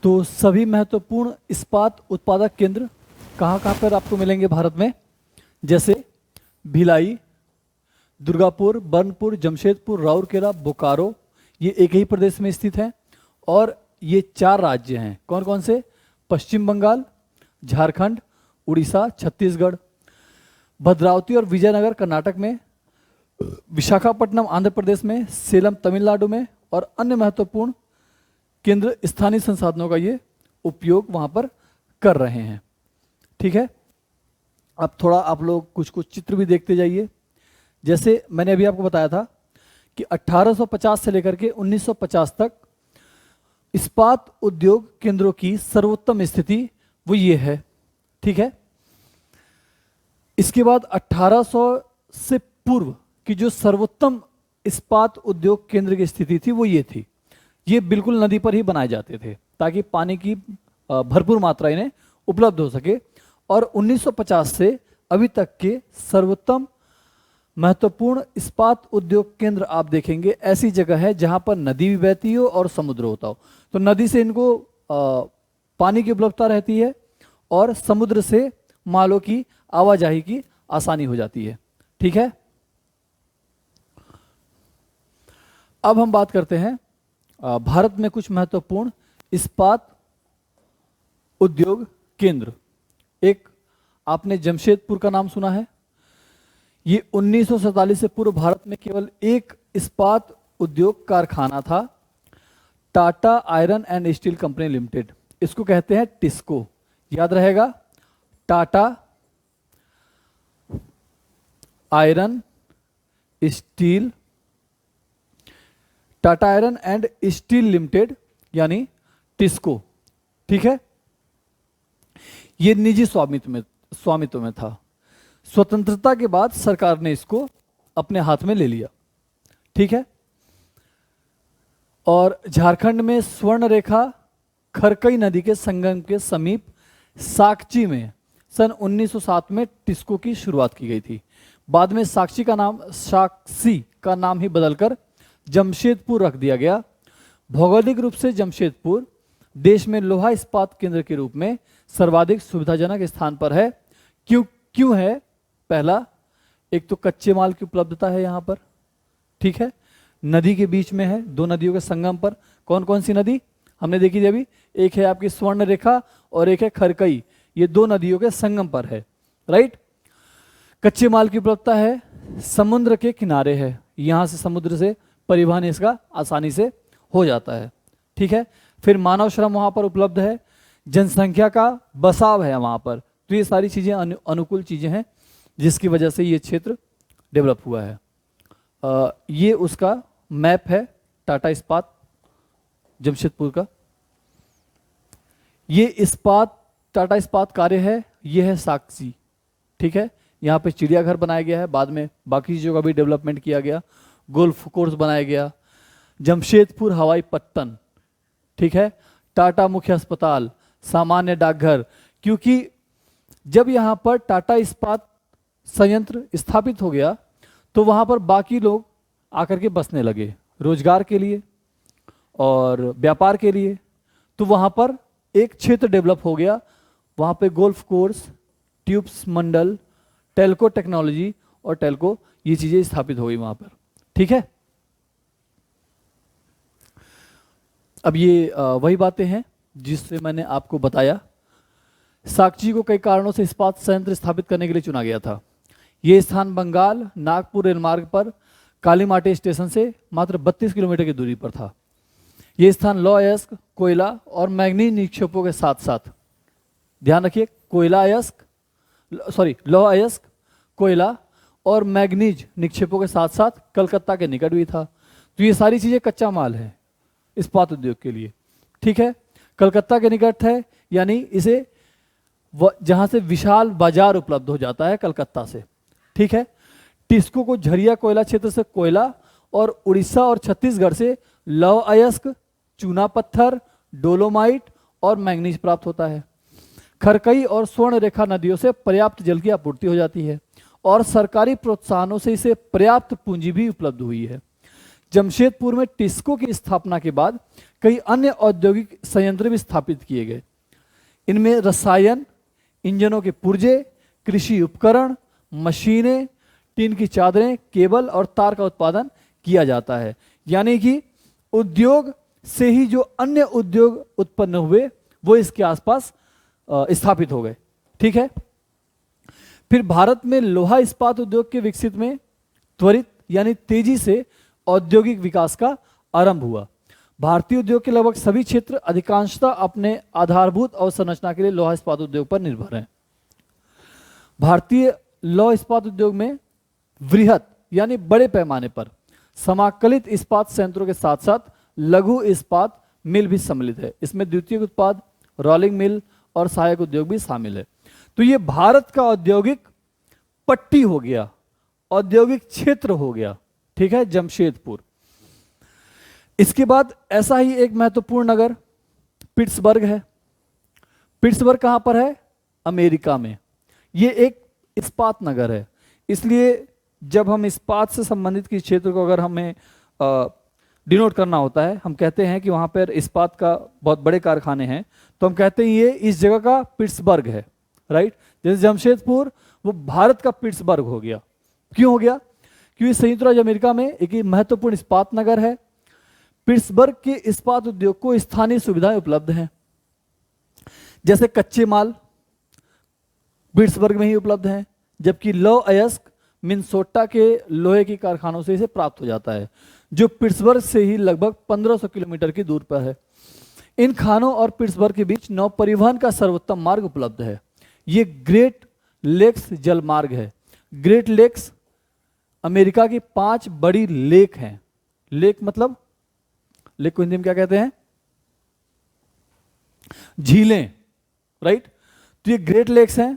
तो सभी महत्वपूर्ण इस्पात उत्पादक केंद्र कहाँ कहाँ पर आपको मिलेंगे भारत में? जैसे भिलाई, दुर्गापुर, बर्नपुर, जमशेदपुर, राउरकेला, बोकारो, ये एक ही प्रदेश में स्थित हैं। और ये 4 राज्य हैं। कौन कौन से? पश्चिम बंगाल, झारखंड, उड़ीसा, छत्तीसगढ़। भद्रावती और विजयनगर कर्नाटक में, विशाखापट्टनम आंध्र प्रदेश में, सेलम तमिलनाडु में, और अन्य महत्वपूर्ण केंद्र स्थानीय संसाधनों का ये उपयोग वहाँ पर कर रहे हैं। ठीक है, अब थोड़ा आप लोग कुछ कुछ चित्र भी देखते जाइए। जैसे मैंने अभी आपको बताया था कि 1850 से लेकर के 1950 तक इस्पात उद्योग केंद्रों की सर्वोत्तम स्थिति वो ये है। ठीक है, इसके बाद 1800 से पूर्व की जो सर्वोत्तम इस्पात उद्योग केंद्र की स्थिति थी वो ये थी। ये बिल्कुल नदी पर ही बनाए जाते थे ताकि पानी की भरपूर मात्रा इन्हें उपलब्ध हो सके। और 1950 से अभी तक के सर्वोत्तम महत्वपूर्ण इस्पात उद्योग केंद्र आप देखेंगे ऐसी जगह है जहां पर नदी भी बहती हो और समुद्र होता हो। तो नदी से इनको पानी की उपलब्धता रहती है और समुद्र से मालों की आवाजाही की आसानी हो जाती है। ठीक है, अब हम बात करते हैं भारत में कुछ महत्वपूर्ण इस्पात उद्योग केंद्र। एक आपने जमशेदपुर का नाम सुना है। ये 1947 से पूर्व भारत में केवल एक इस्पात उद्योग कारखाना था, Tata iron and steel company limited. इसको कहते हैं टिस्को, याद रहेगा। Tata iron steel, Tata iron and steel limited यानी टिस्को। ठीक है, ये निजी स्वामित्व में था। स्वतंत्रता के बाद सरकार ने इसको अपने हाथ में ले लिया। ठीक है, और झारखंड में स्वर्ण रेखा खरकई नदी के संगम के समीप साकची में सन 1907 में टिस्को की शुरुआत की गई थी। बाद में साक्षी का नाम ही बदलकर जमशेदपुर रख दिया गया। भौगोलिक रूप से जमशेदपुर देश में लोहा इस्पात केंद्र के रूप में सर्वाधिक सुविधाजनक स्थान पर है। क्यों है? पहला, एक तो कच्चे माल की उपलब्धता है यहाँ पर। ठीक है, नदी के बीच में है, 2 नदियों के संगम पर। कौन कौन सी नदी हमने देखी थी अभी? एक है आपकी स्वर्ण रेखा और एक है खरकई। ये 2 नदियों के संगम पर है। राइट, कच्चे माल की उपलब्धता है, समुद्र के किनारे है, यहां से समुद्र से परिवहन इसका आसानी से हो जाता है। ठीक है, फिर मानव श्रम वहां पर उपलब्ध है, जनसंख्या का बसाव है वहां पर। तो ये सारी चीजें अनुकूल चीजें हैं जिसकी वजह से ये क्षेत्र डेवलप हुआ है। ये उसका मैप है टाटा इस्पात जमशेदपुर का। ये इस्पात टाटा इस्पात कार्य है, ये है साक्षी। ठीक है, यहाँ पे चिड़ियाघर बनाया गया है, बाद में बाकी चीज़ों का भी डेवलपमेंट किया गया, गोल्फ कोर्स बनाया गया, जमशेदपुर हवाई पट्टन। ठीक है, टाटा मुख्य अस्पताल, सामान्य डाकघर। क्योंकि जब यहाँ पर टाटा इस्पात संयंत्र स्थापित हो गया तो वहाँ पर बाकी लोग आकर के बसने लगे रोजगार के लिए और व्यापार के लिए। तो वहाँ पर एक क्षेत्र डेवलप हो गया, वहाँ पे गोल्फ कोर्स, ट्यूब्स मंडल, टेल्को टेक्नोलॉजी और टेल्को, ये चीज़ें स्थापित हो गई वहाँ पर। ठीक है, अब ये वही बातें हैं जिससे मैंने आपको बताया। साक्षी को कई कारणों से इस्पात संयंत्र स्थापित करने के लिए चुना गया था। ये स्थान बंगाल नागपुर रेलमार्ग पर कालीमाटी स्टेशन से मात्र 32 किलोमीटर की दूरी पर था। ये स्थान लौह अयस्क, कोयला और मैग्नीज निक्षेपों के साथ साथ, ध्यान रखिए, लौह अयस्क, कोयला और मैग्नीज निक्षेपों के साथ साथ कलकत्ता के निकट भी था। तो ये सारी चीजें कच्चा माल है इस्पात उद्योग के लिए। ठीक है, कलकत्ता के निकट है यानी इसे जहां से विशाल बाजार उपलब्ध हो जाता है कलकत्ता से। ठीक है, टिस्को को झरिया कोयला क्षेत्र से कोयला और उड़ीसा और छत्तीसगढ़ से लौह अयस्क, चूना पत्थर, डोलोमाइट और मैग्नीज प्राप्त होता है। खरकई और स्वर्ण रेखा नदियों से पर्याप्त जल की आपूर्ति हो जाती है और सरकारी प्रोत्साहनों से इसे पर्याप्त पूंजी भी उपलब्ध हुई है। जमशेदपुर में टिस्को की स्थापना के बाद कई अन्य औद्योगिक संयंत्र भी स्थापित किए गए। इनमें रसायन, इंजनों के पुर्जे, कृषि उपकरण, मशीनें, टीन की चादरें, केबल और तार का उत्पादन किया जाता है। यानी कि उद्योग से ही जो अन्य उद्योग उत्पन्न हुए वो इसके आसपास स्थापित हो गए। ठीक है। फिर भारत में लोहा इस्पात उद्योग के विकसित में त्वरित यानी तेजी से औद्योगिक विकास का आरंभ हुआ। भारतीय उद्योग के लगभग सभी क्षेत्र अधिकांशतः अपने आधारभूत अवसंरचना के लिए लोहा इस्पात उद्योग पर निर्भर हैं। भारतीय लौह इस्पात उद्योग में वृहत यानी बड़े पैमाने पर समाकलित इस्पात संयंत्रों के साथ साथ लघु इस्पात मिल भी सम्मिलित है। इसमें द्वितीयक उत्पाद, रोलिंग मिल और सहायक उद्योग भी शामिल है। तो ये भारत का औद्योगिक पट्टी हो गया, औद्योगिक क्षेत्र हो गया। ठीक है, जमशेदपुर। इसके बाद ऐसा ही एक महत्वपूर्ण नगर पिट्सबर्ग है। पिट्सबर्ग कहां पर है? अमेरिका में। ये एक इस्पात नगर है, इसलिए जब हम इस्पात से संबंधित किसी क्षेत्र को अगर हमें डिनोट करना होता है, हम कहते हैं कि वहां पर इस्पात का बहुत बड़े कारखाने हैं, तो हम कहते हैं ये इस जगह का पिट्सबर्ग है। राइट। जैसे जमशेदपुर वो भारत का पिट्सबर्ग हो गया। क्यों हो गया? क्योंकि संयुक्त राज्य अमेरिका में एक महत्वपूर्ण इस्पात नगर है। पिट्सबर्ग के इस्पात उद्योग को स्थानीय सुविधाएं उपलब्ध हैं, जैसे कच्चे माल पिट्सबर्ग में ही उपलब्ध हैं, जबकि लौह अयस्क मिनेसोटा के लोहे की कारखानों से इसे प्राप्त हो जाता है, जो पिट्सबर्ग से ही लगभग 1500 किलोमीटर की दूर पर है। इन खानों और पिट्सबर्ग के बीच नौ परिवहन का सर्वोत्तम मार्ग उपलब्ध है। ये ग्रेट लेक्स जल मार्ग है। ग्रेट लेक्स अमेरिका की 5 बड़ी लेक हैं। लेक मतलब, लेक को हिंदी में क्या कहते हैं? झीलें। राइट। तो ये ग्रेट लेक्स हैं।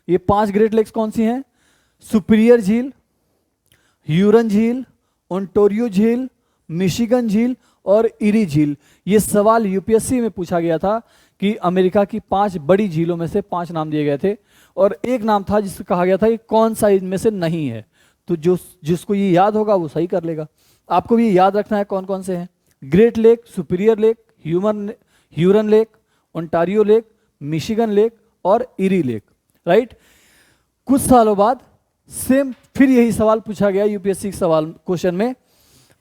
ये 5 ग्रेट लेक्स कौन सी हैं? सुपीरियर झील, ह्यूरन झील, ओंटारियो झील, मिशिगन झील और इरी झील। ये सवाल यूपीएससी में पूछा गया था कि अमेरिका की 5 बड़ी झीलों में से 5 नाम दिए गए थे और एक नाम था जिससे कहा गया था कि कौन सा इनमें से नहीं है। तो जिसको ये याद होगा वो सही कर लेगा। आपको भी याद रखना है कौन कौन से हैं। Great lake, superior lake, Huron lake, Ontario lake, Michigan lake और इरी लेक। राइट। कुछ सालों बाद सेम फिर यही सवाल पूछा गया यूपीएससी सवाल क्वेश्चन में।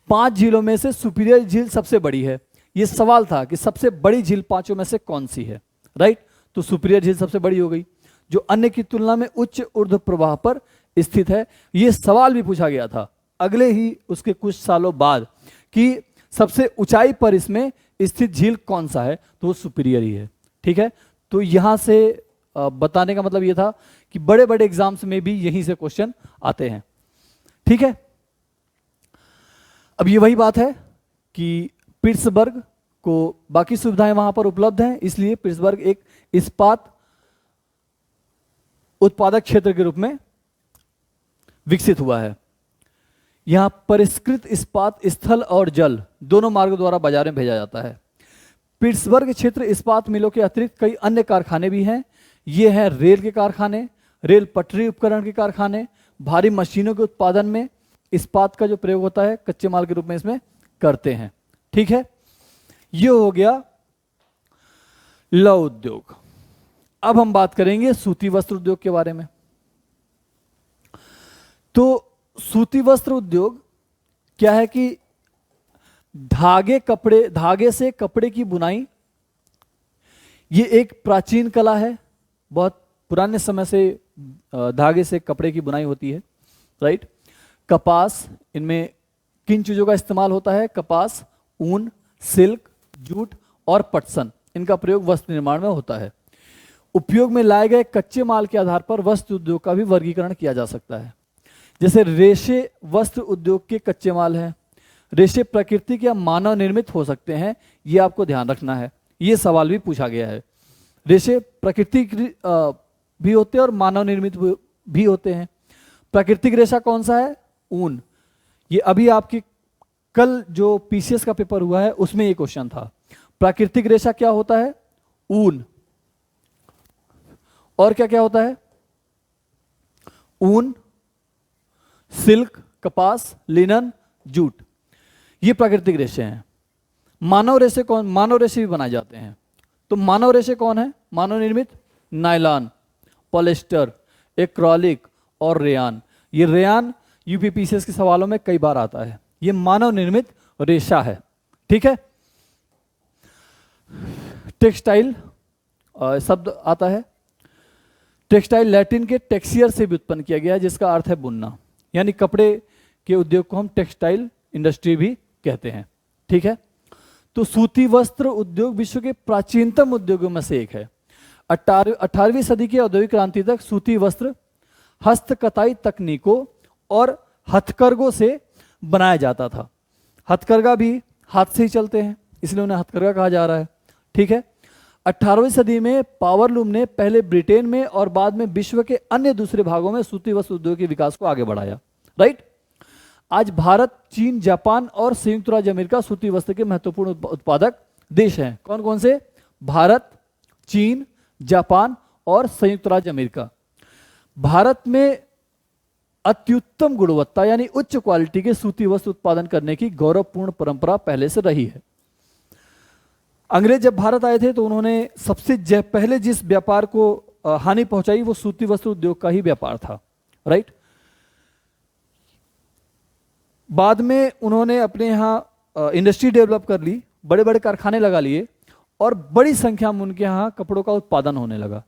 5 झीलों में से सुपीरियर झील सबसे बड़ी है। ये सवाल था कि सबसे बड़ी झील 5 में से कौन सी है। राइट। तो सुपीरियर झील सबसे बड़ी हो गई, जो अन्य की तुलना में उच्च ऊर्ध्व प्रवाह पर स्थित है। ये सवाल भी पूछा गया था अगले ही उसके कुछ सालों बाद कि सबसे ऊंचाई पर इसमें स्थित झील कौन सा है, तो वो सुपीरियर ही है। ठीक है। तो यहां से बताने का मतलब ये था कि बड़े बड़े एग्जाम्स में भी यहीं से क्वेश्चन आते हैं। ठीक है। अब ये वही बात है कि पिट्सबर्ग को बाकी सुविधाएं वहां पर उपलब्ध हैं, इसलिए पिट्सबर्ग एक इस्पात उत्पादक क्षेत्र के रूप में विकसित हुआ है। यहां परिष्कृत इस्पात स्थल और जल दोनों मार्गों द्वारा बाजार में भेजा जाता है। पिट्सबर्ग क्षेत्र इस्पात मिलों के अतिरिक्त कई अन्य कारखाने भी हैं। ये हैं रेल के कारखाने, रेल पटरी उपकरण के कारखाने, भारी मशीनों के उत्पादन में इस्पात का जो प्रयोग होता है कच्चे माल के रूप में इसमें करते हैं। ठीक है। ये हो गया लौह उद्योग। अब हम बात करेंगे सूती वस्त्र उद्योग के बारे में। तो सूती वस्त्र उद्योग क्या है कि धागे से कपड़े की बुनाई, ये एक प्राचीन कला है। बहुत पुराने समय से धागे से कपड़े की बुनाई होती है। राइट। कपास, इनमें किन चीजों का इस्तेमाल होता है? कपास, ऊन, सिल्क, जूट और पटसन, इनका प्रयोग वस्त्र निर्माण में होता है। उपयोग में लाए गए कच्चे माल के आधार पर वस्त्र उद्योग का भी वर्गीकरण किया जा सकता है। जैसे रेशे वस्त्र उद्योग के कच्चे माल हैं। रेशे प्राकृतिक या मानव निर्मित हो सकते हैं, ये आपको ध्यान रखना है। ये सवाल भी पूछा गया है। रेशे प्राकृतिक भी होते हैं और मानव निर्मित भी होते हैं। प्राकृतिक रेशा कौन सा है? ऊन। ये अभी आपकी कल जो पीसीएस का पेपर हुआ है उसमें ये क्वेश्चन था। प्राकृतिक रेशा क्या होता है? ऊन। और क्या क्या होता है? ऊन, सिल्क, कपास, लिनन, जूट। ये प्राकृतिक रेशे हैं। मानव रेशे कौन, मानव रेशे भी बनाए जाते हैं। तो मानव रेशे कौन है? मानव निर्मित नायलॉन, पॉलिस्टर, एक्रोलिक और रेयान। ये रेयान यूपीपीसीएस के सवालों में कई बार आता है। ये मानव निर्मित रेशा है। ठीक है। टेक्सटाइल शब्द आता है। टेक्सटाइल लैटिन के टेक्सियर से भी उत्पन्न किया गया है, जिसका अर्थ है बुनना। यानी कपड़े के उद्योग को हम टेक्सटाइल इंडस्ट्री भी कहते हैं। ठीक है। तो सूती वस्त्र उद्योग विश्व के प्राचीनतम उद्योगों में से एक है। 18वीं सदी की औद्योगिक क्रांति तक सूती वस्त्र हस्तकताई तकनीकों और हथकरघों से बनाया जाता था। हथकरघा भी हाथ से ही चलते हैं, इसलिए उन्हें हथकरघा कहा जा रहा है। ठीक है। 18वीं सदी में पावरलूम ने पहले ब्रिटेन में और बाद में विश्व के अन्य दूसरे भागों में सूती वस्त्र उद्योग के विकास को आगे बढ़ाया। राइट। आज भारत, चीन, जापान और संयुक्त राज्य अमेरिका सूती वस्त्र के महत्वपूर्ण उत्पादक देश हैं। कौन कौन से? भारत, चीन, जापान और संयुक्त राज्य अमेरिका। भारत में अत्युत्तम गुणवत्ता यानी उच्च क्वालिटी के सूती वस्त्र उत्पादन करने की गौरवपूर्ण परंपरा पहले से रही है। अंग्रेज जब भारत आए थे तो उन्होंने सबसे पहले जिस व्यापार को हानि पहुंचाई वो सूती वस्त्र उद्योग का ही व्यापार था। राइट। बाद में उन्होंने अपने यहाँ इंडस्ट्री डेवलप कर ली, बड़े बड़े कारखाने लगा लिए और बड़ी संख्या में उनके यहाँ कपड़ों का उत्पादन होने लगा।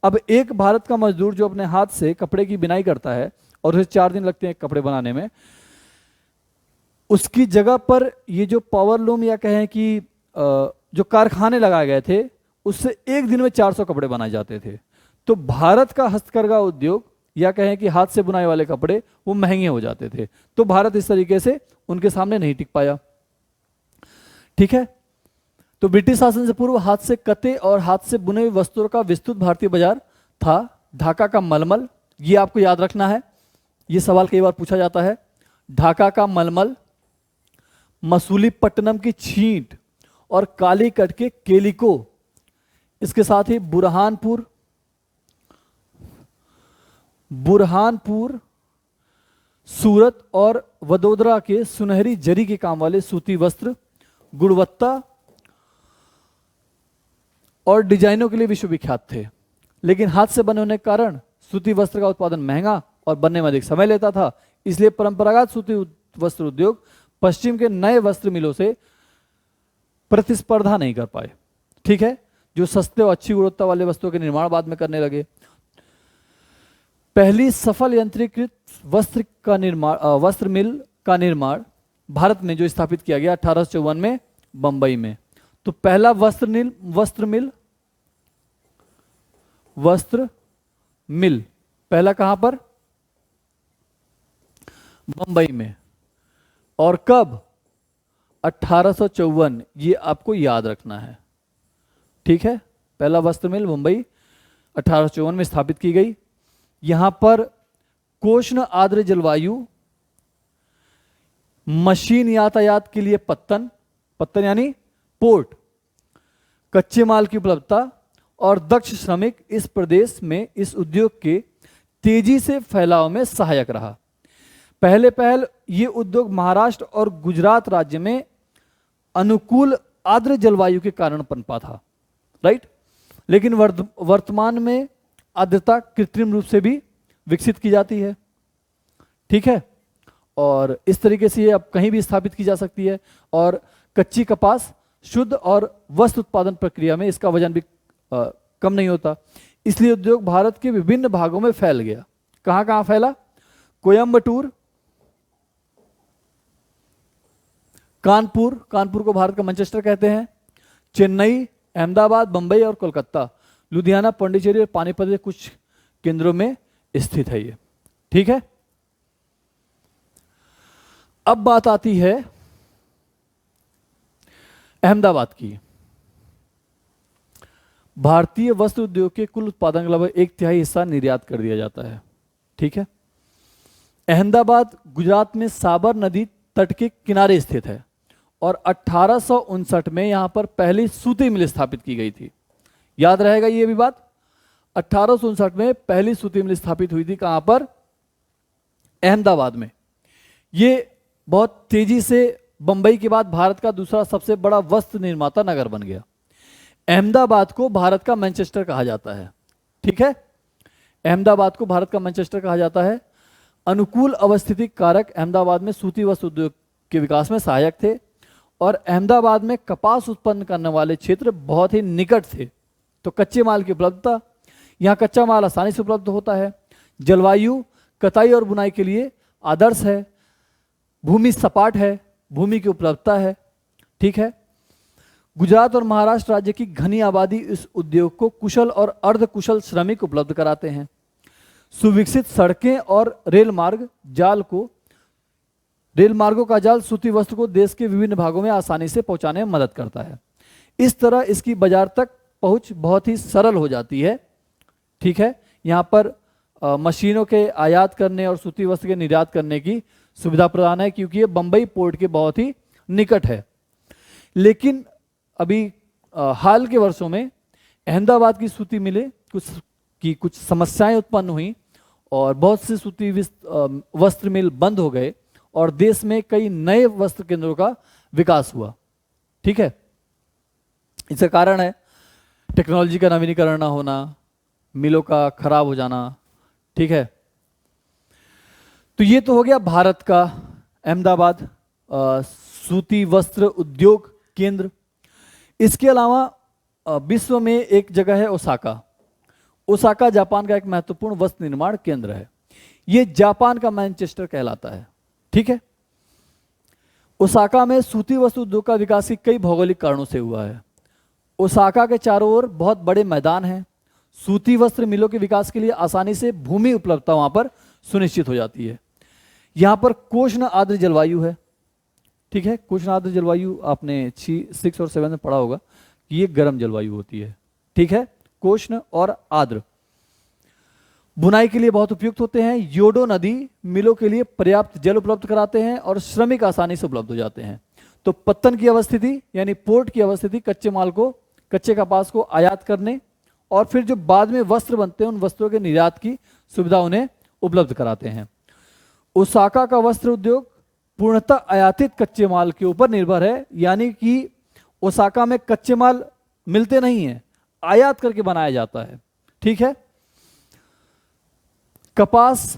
अब एक भारत का मजदूर जो अपने हाथ से कपड़े की बिनाई करता है और उसे 4 दिन लगते हैं कपड़े बनाने में, उसकी जगह पर ये जो पावरलूम या कहें कि जो कारखाने लगाए गए थे उससे एक दिन में 400 कपड़े बनाए जाते थे। तो भारत का हस्तकरघा उद्योग या कहें कि हाथ से बुनाई वाले कपड़े वो महंगे हो जाते थे, तो भारत इस तरीके से उनके सामने नहीं टिक पाया। ठीक है। तो ब्रिटिश शासन से पूर्व हाथ से कते और हाथ से बुने हुए वस्त्रों का विस्तृत भारतीय बाजार था। ढाका का मलमल, ये आपको याद रखना है, ये सवाल कई बार पूछा जाता है। ढाका का मलमल, मसूलीपट्टनम की छींट और कालीकट के केलिको, इसके साथ ही बुरहानपुर, सूरत और वडोदरा के सुनहरी जरी के काम वाले सूती वस्त्र गुणवत्ता और डिजाइनों के लिए विश्वविख्यात थे। लेकिन हाथ से बने होने के कारण सूती वस्त्र का उत्पादन महंगा और बनने में अधिक समय लेता था, इसलिए परंपरागत सूती वस्त्र उद्योग पश्चिम के नए वस्त्र मिलों से प्रतिस्पर्धा नहीं कर पाए। ठीक है। जो सस्ते और अच्छी गुणवत्ता वाले वस्त्रों के निर्माण बाद में करने लगे। पहली सफल यंत्रीकृत वस्त्र मिल का निर्माण भारत में जो स्थापित किया गया 1854 में बंबई में। तो पहला वस्त्र मिल पहला कहां पर? बंबई में। और कब? 1854। ये आपको याद रखना है। ठीक है। पहला वस्त्र मिल मुंबई 1854 में स्थापित की गई। यहां पर कोष्ण आर्द्र जलवायु, मशीन यातायात के लिए पत्तन यानी पोर्ट, कच्चे माल की उपलब्धता और दक्ष श्रमिक इस प्रदेश में इस उद्योग के तेजी से फैलाव में सहायक रहा। पहल ये उद्योग महाराष्ट्र और गुजरात राज्य में अनुकूल आर्द्र जलवायु के कारण पनपा था। राइट। लेकिन वर्तमान में आर्द्रता कृत्रिम रूप से भी विकसित की जाती है। ठीक है। और इस तरीके से ये अब कहीं भी स्थापित की जा सकती है। और कच्ची कपास शुद्ध और वस्त्र उत्पादन प्रक्रिया में इसका वजन भी कम नहीं होता, इसलिए उद्योग भारत के विभिन्न भागों में फैल गया। कहां कहां फैला? कोयम्बटूर, कानपुर को भारत का मैनचेस्टर कहते हैं, चेन्नई, अहमदाबाद, बंबई और कोलकाता, लुधियाना, पांडिचेरी और पानीपत के कुछ केंद्रों में स्थित है ये। ठीक है। अब बात आती है अहमदाबाद की। भारतीय वस्त्र उद्योग के कुल उत्पादन का लगभग 1/3 हिस्सा निर्यात कर दिया जाता है। ठीक है। अहमदाबाद गुजरात में साबर नदी तट के किनारे स्थित है और 1859 में यहां पर पहली सूती मिल स्थापित की गई थी। याद रहेगा ये भी बात। 1859 में पहली सूती मिल स्थापित हुई थी। कहां पर? अहमदाबाद में। ये बहुत तेजी से बंबई के बाद भारत का दूसरा सबसे बड़ा वस्त्र निर्माता नगर बन गया। अहमदाबाद को भारत का मैनचेस्टर कहा जाता है। ठीक है, अहमदाबाद को भारत का मैनचेस्टर कहा जाता है। अनुकूल अवस्थिति कारक अहमदाबाद में सूती वस्त्र उद्योग के विकास में सहायक थे और अहमदाबाद में कपास उत्पन्न करने वाले क्षेत्र बहुत ही निकट थे, तो कच्चे माल की उपलब्धता, यहाँ कच्चा माल आसानी से उपलब्ध होता है। जलवायु कताई और बुनाई के लिए आदर्श है। भूमि सपाट है, भूमि की उपलब्धता है। ठीक है, गुजरात और महाराष्ट्र राज्य की घनी आबादी इस उद्योग को कुशल और अर्ध कुशल श्रमिक उपलब्ध कराते हैं। सुविकसित सड़कें और रेल मार्गों का जाल सूती वस्त्र को देश के विभिन्न भागों में आसानी से पहुंचाने में मदद करता है। इस तरह इसकी बाजार तक पहुंच बहुत ही सरल हो जाती है। ठीक है, यहाँ पर मशीनों के आयात करने और सूती वस्त्र के निर्यात करने की सुविधा प्रदान है, क्योंकि ये बंबई पोर्ट के बहुत ही निकट है। लेकिन अभी हाल के वर्षों में अहमदाबाद की सूती मिलें कुछ समस्याएं उत्पन्न हुई और बहुत से सूती वस्त्र मिल बंद हो गए और देश में कई नए वस्त्र केंद्रों का विकास हुआ। ठीक है, इसका कारण है टेक्नोलॉजी का नवीनीकरण ना होना, मिलों का खराब हो जाना। ठीक है, तो ये तो हो गया भारत का अहमदाबाद सूती वस्त्र उद्योग केंद्र। इसके अलावा विश्व में एक जगह है ओसाका। ओसाका जापान का एक महत्वपूर्ण वस्त्र निर्माण केंद्र है। ये जापान का मैनचेस्टर कहलाता है। ठीक है, ओसाका में सूती वस्त्र उद्योग का विकास कई भौगोलिक कारणों से हुआ है। ओसाका के चारों ओर बहुत बड़े मैदान हैं। सूती वस्त्र मिलों के विकास के लिए आसानी से भूमि उपलब्धता वहां पर सुनिश्चित हो जाती है। यहां पर कोष्ण आर्द्र जलवायु है। ठीक है, कोष्ण आर्द्र जलवायु आपने 6 और 7 में पढ़ा होगा कि ये गर्म जलवायु होती है। ठीक है, कोष्ण और आर्द्र बुनाई के लिए बहुत उपयुक्त होते हैं। योडो नदी मिलों के लिए पर्याप्त जल उपलब्ध कराते हैं और श्रमिक आसानी से उपलब्ध हो जाते हैं। तो पत्तन की अवस्थिति यानी पोर्ट की अवस्थिति कच्चे कपास को आयात करने और फिर जो बाद में वस्त्र बनते हैं उन वस्त्रों के निर्यात की सुविधा उन्हें उपलब्ध कराते हैं। ओसाका का वस्त्र उद्योग पूर्णतः आयातित कच्चे माल के ऊपर निर्भर है, यानी कि ओसाका में कच्चे माल मिलते नहीं हैं, आयात करके बनाया जाता है। ठीक है, कपास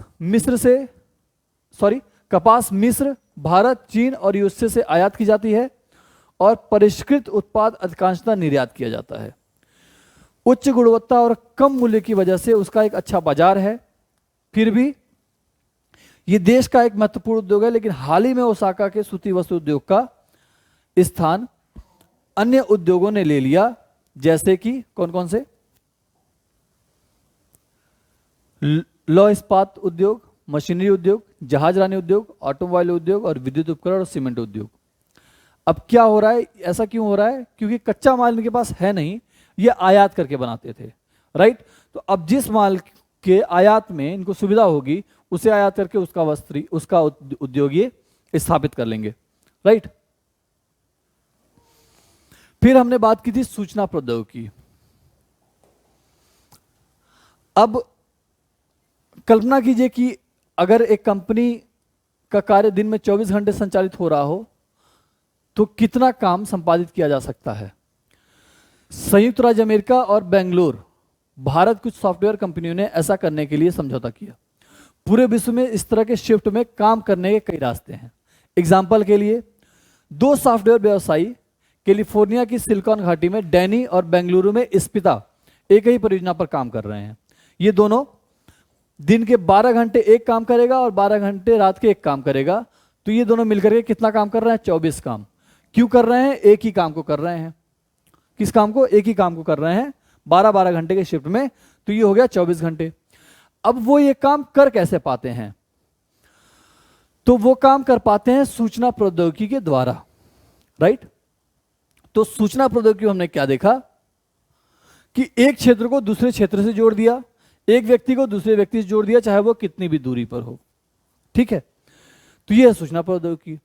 मिस्र, भारत, चीन और यूएसए से आयात की जाती है और परिष्कृत उत्पाद अधिकांशतः निर्यात किया जाता है। उच्च गुणवत्ता और कम मूल्य की वजह से उसका एक अच्छा बाजार है। फिर भी यह देश का एक महत्वपूर्ण उद्योग है, लेकिन हाल ही में ओसाका के सूती वस्त्र उद्योग का स्थान अन्य उद्योगों ने ले लिया, जैसे कि कौन कौन से? लौह इस्पात उद्योग, मशीनरी उद्योग, जहाजरानी उद्योग, ऑटोमोबाइल उद्योग और विद्युत उपकरण और सीमेंट उद्योग। अब क्या हो रहा है, ऐसा क्यों हो रहा है? क्योंकि कच्चा माल इनके पास है नहीं, ये आयात करके बनाते थे, राइट। तो अब जिस माल के आयात में इनको सुविधा होगी उसे आयात करके उसका उद्योग ये स्थापित कर लेंगे, राइट। फिर हमने बात की थी सूचना प्रौद्योगिकी। अब कल्पना कीजिए कि अगर एक कंपनी का कार्य दिन में 24 घंटे संचालित हो रहा हो तो कितना काम संपादित किया जा सकता है। संयुक्त राज्य अमेरिका और बेंगलोर, भारत कुछ सॉफ्टवेयर कंपनियों ने ऐसा करने के लिए समझौता किया। पूरे विश्व में इस तरह के शिफ्ट में काम करने के कई रास्ते हैं। एग्जाम्पल के लिए 2 सॉफ्टवेयर व्यवसायी कैलिफोर्निया की सिलिकॉन घाटी में डैनी और बेंगलुरु में स्पिता एक ही परियोजना पर काम कर रहे हैं। ये दोनों दिन के 12 घंटे एक काम करेगा और 12 घंटे रात के एक काम करेगा। तो ये दोनों मिलकर के कितना काम कर रहे हैं? 24 काम। क्यों कर रहे हैं? एक ही काम को कर रहे हैं। किस काम को? एक ही काम को कर रहे हैं 12-12 घंटे के शिफ्ट में, तो ये हो गया 24 घंटे। अब वो ये काम कर कैसे पाते हैं? तो वो काम कर पाते हैं सूचना प्रौद्योगिकी के द्वारा, राइट। तो सूचना प्रौद्योगिकी हमने क्या देखा कि एक क्षेत्र को दूसरे क्षेत्र से जोड़ दिया, एक व्यक्ति को दूसरे व्यक्ति से जोड़ दिया, चाहे वो कितनी भी दूरी पर हो, ठीक है। तो ये है सूचना प्रौद्योगिकी।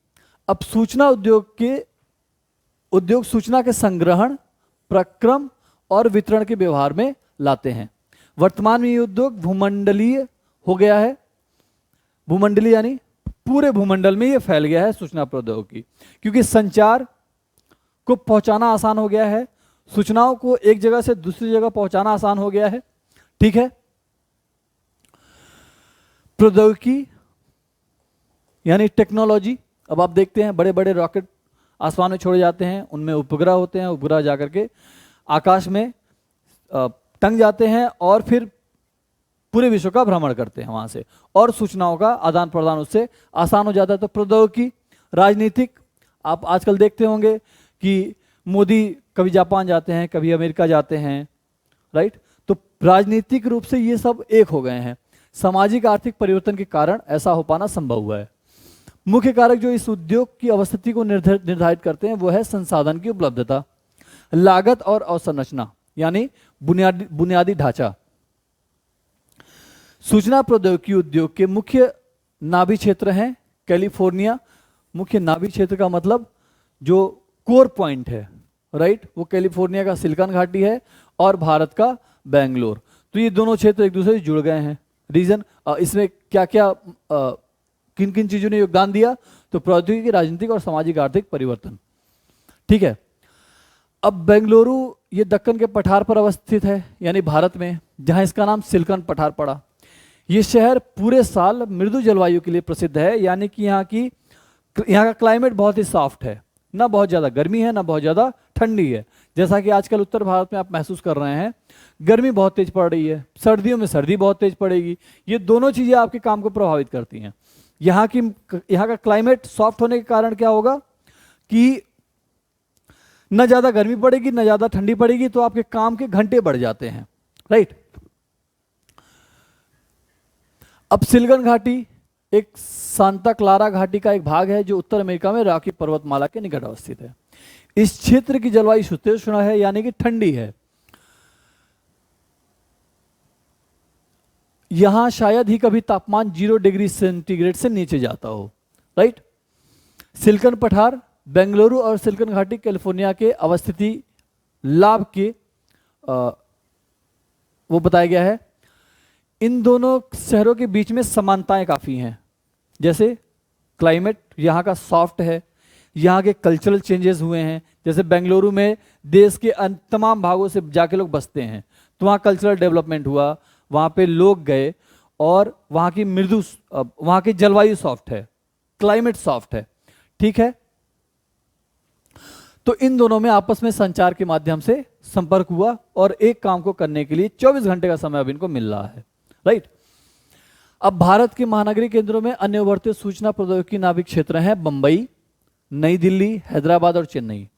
अब सूचना उद्योग सूचना के संग्रहण, प्रक्रम और वितरण के व्यवहार में लाते हैं। वर्तमान में ये उद्योग भूमंडलीय हो गया है। भूमंडलीय यानी पूरे भूमंडल में ये फैल गया है सूचना प्रौद्योगिकी, क्योंकि संचार को पहुंचाना आसान हो गया है, सूचनाओं को एक जगह से दूसरी जगह पहुंचाना आसान हो गया है। ठीक है, प्रौद्योगिकी यानी टेक्नोलॉजी। अब आप देखते हैं बड़े बड़े रॉकेट आसमान में छोड़े जाते हैं, उनमें उपग्रह होते हैं, उपग्रह जाकर के आकाश में टंग जाते हैं और फिर पूरे विश्व का भ्रमण करते हैं वहां से, और सूचनाओं का आदान प्रदान उससे आसान हो जाता है। तो प्रौद्योगिकी, राजनीतिक, आप आजकल देखते होंगे कि मोदी कभी जापान जाते हैं, कभी अमेरिका जाते हैं, राइट। तो राजनीतिक रूप से ये सब एक हो गए हैं। सामाजिक आर्थिक परिवर्तन के कारण ऐसा हो पाना संभव हुआ है। मुख्य कारक जो इस उद्योग की अवस्थिति को निर्धारित करते हैं वो है संसाधन की उपलब्धता, लागत और अवसंरचना यानी बुनियादी ढांचा। सूचना प्रौद्योगिकी उद्योग के मुख्य नाभि क्षेत्र हैं कैलिफोर्निया। मुख्य नाभि क्षेत्र का मतलब जो कोर पॉइंट है, राइट, वो कैलिफोर्निया का सिलिकॉन घाटी है और भारत का बेंगलोर। तो ये दोनों क्षेत्र एक दूसरे से जुड़ गए हैं। रीजन, इसमें क्या क्या किन किन चीजों ने योगदान दिया, तो प्रौद्योगिकी, राजनीतिक और सामाजिक आर्थिक परिवर्तन। ठीक है, अब बेंगलुरु ये दक्कन के पठार पर अवस्थित है यानी भारत में, जहां इसका नाम सिलिकॉन पठार पड़ा। ये शहर पूरे साल मृदु जलवायु के लिए प्रसिद्ध है, यानी कि यहाँ का क्लाइमेट बहुत ही सॉफ्ट है, ना बहुत ज़्यादा गर्मी है ना बहुत ज़्यादा ठंडी है। जैसा कि आजकल उत्तर भारत में आप महसूस कर रहे हैं, गर्मी बहुत तेज पड़ रही है, सर्दियों में सर्दी बहुत तेज पड़ेगी। ये दोनों चीज़ें आपके काम को प्रभावित करती हैं। यहाँ का क्लाइमेट सॉफ्ट होने के कारण क्या होगा कि न ज़्यादा गर्मी पड़ेगी न ज़्यादा ठंडी पड़ेगी, तो आपके काम के घंटे बढ़ जाते हैं, राइट। अब सिलिकॉन घाटी एक सांता क्लारा घाटी का एक भाग है जो उत्तर अमेरिका में रॉकी पर्वतमाला के निकट अवस्थित है। इस क्षेत्र की जलवायु शीतोष्ण है यानी कि ठंडी है। यहां शायद ही कभी तापमान 0 डिग्री सेंटीग्रेड से नीचे जाता हो, राइट। सिलिकॉन पठार बेंगलुरु और सिलिकॉन घाटी कैलिफोर्निया के अवस्थिति लाभ के वो बताया गया है। इन दोनों शहरों के बीच में समानताएं काफ़ी हैं, जैसे क्लाइमेट यहाँ का सॉफ्ट है, यहाँ के कल्चरल चेंजेस हुए हैं। जैसे बेंगलुरु में देश के तमाम भागों से जाके लोग बसते हैं, तो वहाँ कल्चरल डेवलपमेंट हुआ, वहाँ पे लोग गए और वहाँ की जलवायु सॉफ्ट है, क्लाइमेट सॉफ्ट है। ठीक है, तो इन दोनों में आपस में संचार के माध्यम से संपर्क हुआ और एक काम को करने के लिए 24 घंटे का समय अब इनको मिल रहा है, राइट। अब भारत के महानगरीय केंद्रों में अन्य उभरते सूचना प्रौद्योगिकी नाभिक क्षेत्र हैं बंबई, नई दिल्ली, हैदराबाद और चेन्नई।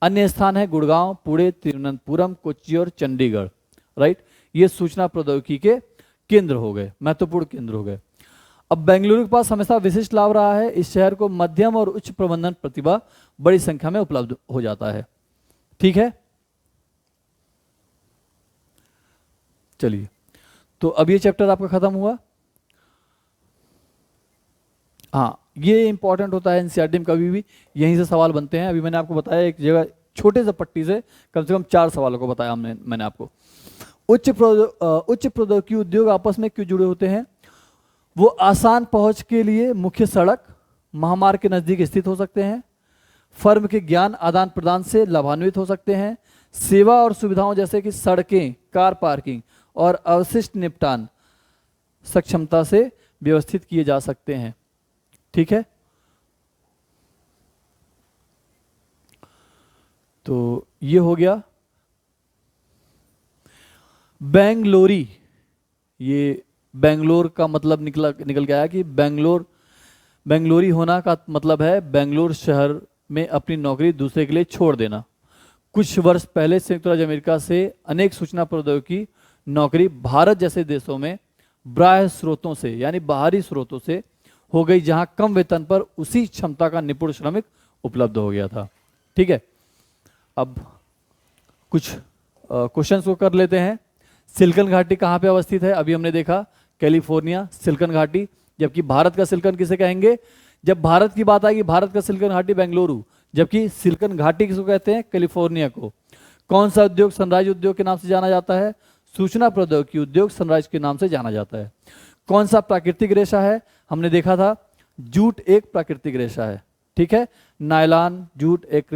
अन्य स्थान है गुड़गांव, पुणे, तिरुवनंतपुरम, कोच्चि और चंडीगढ़, राइट। ये सूचना प्रौद्योगिकी के केंद्र हो गए, महत्वपूर्ण केंद्र हो गए। अब बेंगलुरु के पास हमेशा विशिष्ट लाभ रहा है, इस शहर को मध्यम और उच्च प्रबंधन प्रतिभा बड़ी संख्या में उपलब्ध हो जाता है। ठीक है, चलिए, तो अब ये चैप्टर आपका खत्म हुआ। हाँ, ये इंपॉर्टेंट होता है एनसीईआरटी में, कभी भी यहीं से सवाल बनते हैं। अभी मैंने आपको बताया एक जगह छोटे से पट्टी से कम 4 सवालों को बताया मैंने आपको। उच्च प्रौद्योगिकी उद्योग आपस में क्यों जुड़े होते हैं? वो आसान पहुंच के लिए मुख्य सड़क, महामार्ग के नज़दीक स्थित हो सकते हैं, फर्म के ज्ञान आदान प्रदान से लाभान्वित हो सकते हैं, सेवा और सुविधाओं जैसे कि सड़कें, कार पार्किंग और अवशिष्ट निपटान सक्षमता से व्यवस्थित किए जा सकते हैं। ठीक है, तो ये हो गया बेंगलोरी। ये बेंगलोर का मतलब निकल के आया कि बेंगलोरी होना का मतलब है बेंगलोर शहर में अपनी नौकरी दूसरे के लिए छोड़ देना। कुछ वर्ष पहले संयुक्त राज्य अमेरिका से अनेक सूचना प्रौद्योगिकी नौकरी भारत जैसे देशों में बाह्य स्रोतों से यानी बाहरी स्रोतों से हो गई, जहां कम वेतन पर उसी क्षमता का निपुण श्रमिक उपलब्ध हो गया था। ठीक है, अब कुछ क्वेश्चंस को कर लेते हैं। सिलिकॉन घाटी कहाँ पे अवस्थित है? अभी हमने देखा कैलिफोर्निया, सिलिकॉन घाटी। जबकि भारत का सिलिकॉन किसे कहेंगे? जब भारत की बात आएगी भारत का सिलिकॉन घाटी बेंगलुरु, जबकि सिलिकॉन घाटी किसको कहते हैं? कैलिफोर्निया को। कौन सा उद्योग सनराइज उद्योग के नाम से जाना जाता है? सूचना प्रौद्योगिकी उद्योग सनराइज के नाम से जाना जाता है। कौन सा प्राकृतिक रेशा है? हमने देखा था जूट एक प्राकृतिक रेशा है। ठीक है, नायलॉन, जूट एक